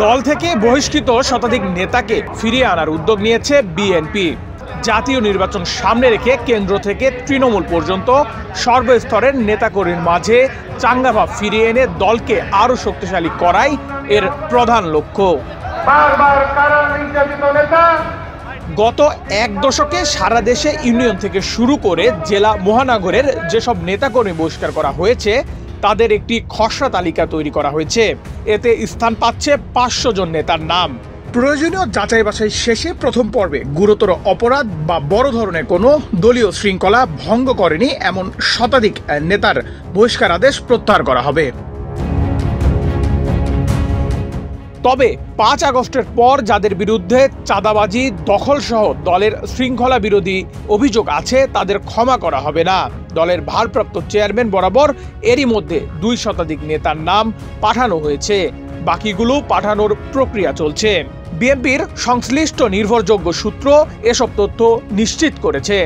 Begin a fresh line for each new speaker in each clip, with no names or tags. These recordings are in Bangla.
দল থেকে বহিষ্কৃত শতাধিক নেতাকে ফিরিয়ে আনার উদ্যোগ নিয়েছে বিএনপি। জাতীয় নির্বাচন সামনে রেখে কেন্দ্র থেকে তৃণমূল পর্যন্ত সর্বস্তরের নেতাকর্মীর মাঝে চাঙ্গাভাব ফিরিয়ে এনে দলকে আরো শক্তিশালী করাই এর প্রধান লক্ষ্য। গত এক দশকে সারা দেশে ইউনিয়ন থেকে শুরু করে জেলা মহানগরের যেসব নেতাকর্মী বহিষ্কার করা হয়েছে তাদের একটি খসড়া তালিকা তৈরি করা হয়েছে। এতে স্থান পাচ্ছে 500 জন নেতার নাম। প্রয়োজনীয় যাচাই বাছাই শেষে প্রথম পর্বে গুরুতর অপরাধ বা বড় ধরনের কোনো দলীয় শৃঙ্খলা ভঙ্গ করেনি এমন শতাধিক নেতার বহিষ্কার আদেশ প্রত্যাহার করা হবে। তবে 5 আগস্টের পর যাদের বিরুদ্ধে চাঁদাবাজি, দখল সহ দলের শৃঙ্খলা বিরোধী অভিযোগ আছে তাদের ক্ষমা করা হবে না। দলের ভারপ্রাপ্ত চেয়ারম্যান বরাবর এরই মধ্যে 2 শতাধিক নেতার নাম পাঠানো হয়েছে, বাকিগুলো পাঠানোর প্রক্রিয়া চলছে। বিএনপির সংশ্লিষ্ট নির্ভরযোগ্য সূত্র এসব তথ্য নিশ্চিত করেছে।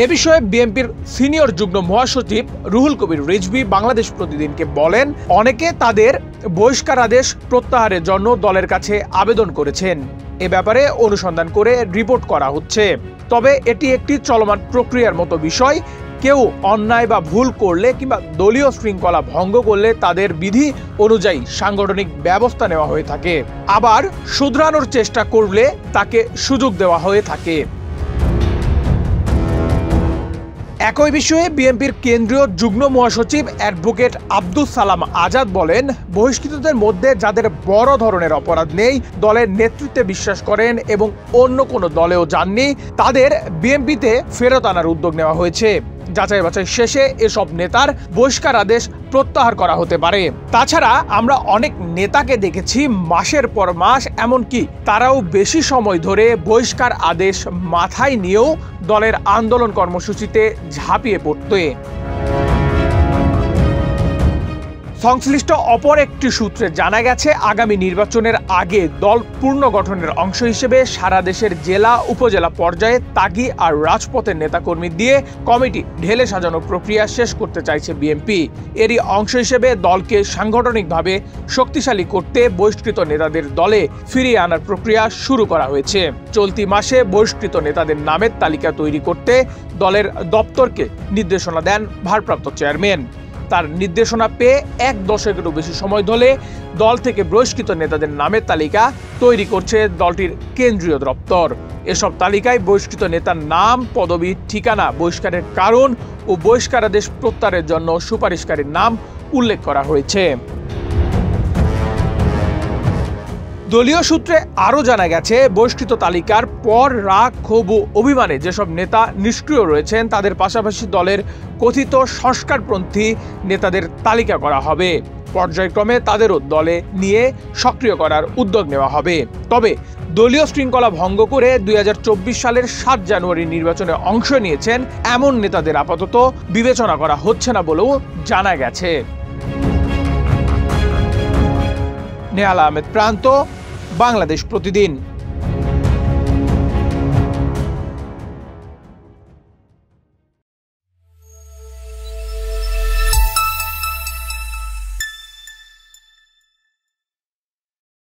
এ বিষয়ে বিএনপির সিনিয়র যুগ্ম মহাসচিব রুহুল কবির রিজভী বাংলাদেশ প্রতিদিনকে বলেন, অনেকে তাদের বহিষ্কার আদেশ প্রত্যাহারের জন্য দলের কাছে আবেদন করেছেন। এ ব্যাপারে অনুসন্ধান করে রিপোর্ট করা হচ্ছে। তবে এটি একটি চলমান প্রক্রিয়ার মতো বিষয়। কেউ অন্যায় বা ভুল করলে কিংবা দলীয় শৃঙ্খলা ভঙ্গ করলে তাদের বিধি অনুযায়ী সাংগঠনিক ব্যবস্থা নেওয়া হয়ে থাকে, আবার শুধরানোর চেষ্টা করলে তাকে সুযোগ দেওয়া হয়ে থাকে। একই বিষয়ে বিএনপির কেন্দ্রীয় যুগ্ম মহাসচিব অ্যাডভোকেট আব্দুস সালাম আজাদ বলেন, বহিষ্কৃতদের মধ্যে যাদের বড় ধরনের অপরাধ নেই, দলের নেতৃত্বে বিশ্বাস করেন এবং অন্য কোনো দলেও যাননি, তাদের বিএনপিতে ফেরত আনার উদ্যোগ নেওয়া হয়েছে। যাচাই বাছাই শেষে এসব নেতার বহিষ্কার আদেশ প্রত্যাহার করা হতে পারে। তাছাড়া আমরা অনেক নেতাকে দেখেছি মাসের পর মাস, এমনকি তারাও বেশি সময় ধরে বহিষ্কার আদেশ মাথায় নিয়েও দলের আন্দোলন কর্মসূচিতে ঝাঁপিয়ে পড়তে। সংশ্লিষ্ট অপর একটি সূত্রে জানা গেছে, আগামী নির্বাচনের আগে দল পুনর্গঠনের অংশ হিসেবে সারা দেশের জেলা উপজেলা পর্যায়ে তাগি আর রাজপথের নেতাকর্মী দিয়ে কমিটি ঢেলে সাজানোর প্রক্রিয়া শেষ করতে চাইছে বিএনপি। এরই অংশ হিসেবে দলকে সাংগঠনিকভাবে শক্তিশালী করতে বহিষ্কৃত নেতাদের দলে ফিরিয়ে আনার প্রক্রিয়া শুরু করা হয়েছে। চলতি মাসে বহিষ্কৃত নেতাদের নামের তালিকা তৈরি করতে দলের দপ্তরকে নির্দেশনা দেন ভারপ্রাপ্ত চেয়ারম্যান। তার নির্দেশনা পেয়ে 1 দশকেরও বেশি সময় ধরে দল থেকে বহিষ্কৃত নেতাদের নামের তালিকা তৈরি করছে দলটির কেন্দ্রীয় দপ্তর। এসব তালিকায় বহিষ্কৃত নেতার নাম, পদবি, ঠিকানা, বহিষ্কারের কারণ ও বহিষ্কারাদেশ প্রত্যাহারের জন্য সুপারিশকারীর নাম উল্লেখ করা হয়েছে। দলীয় সূত্রে আরও জানা গেছে, বহিষ্কৃত তালিকার পর রাগ, ক্ষোভ ও অভিমানে যেসব নেতা নিষ্ক্রিয় রয়েছেন তাদের পাশাপাশি দলের কথিত সংস্কারপন্থী নেতাদের তালিকা করা হবে। পর্যায়ক্রমে তাদেরও দলে নিয়ে সক্রিয় করার উদ্যোগ নেওয়া হবে। তবে দলীয় শৃঙ্খলা ভঙ্গ করে 2024 সালের 7 জানুয়ারি নির্বাচনে অংশ নিয়েছেন এমন নেতাদের আপাতত বিবেচনা করা হচ্ছে না বলেও জানা গেছে। নেহাল আহমেদ প্রান্ত, বাংলাদেশ প্রতিদিন।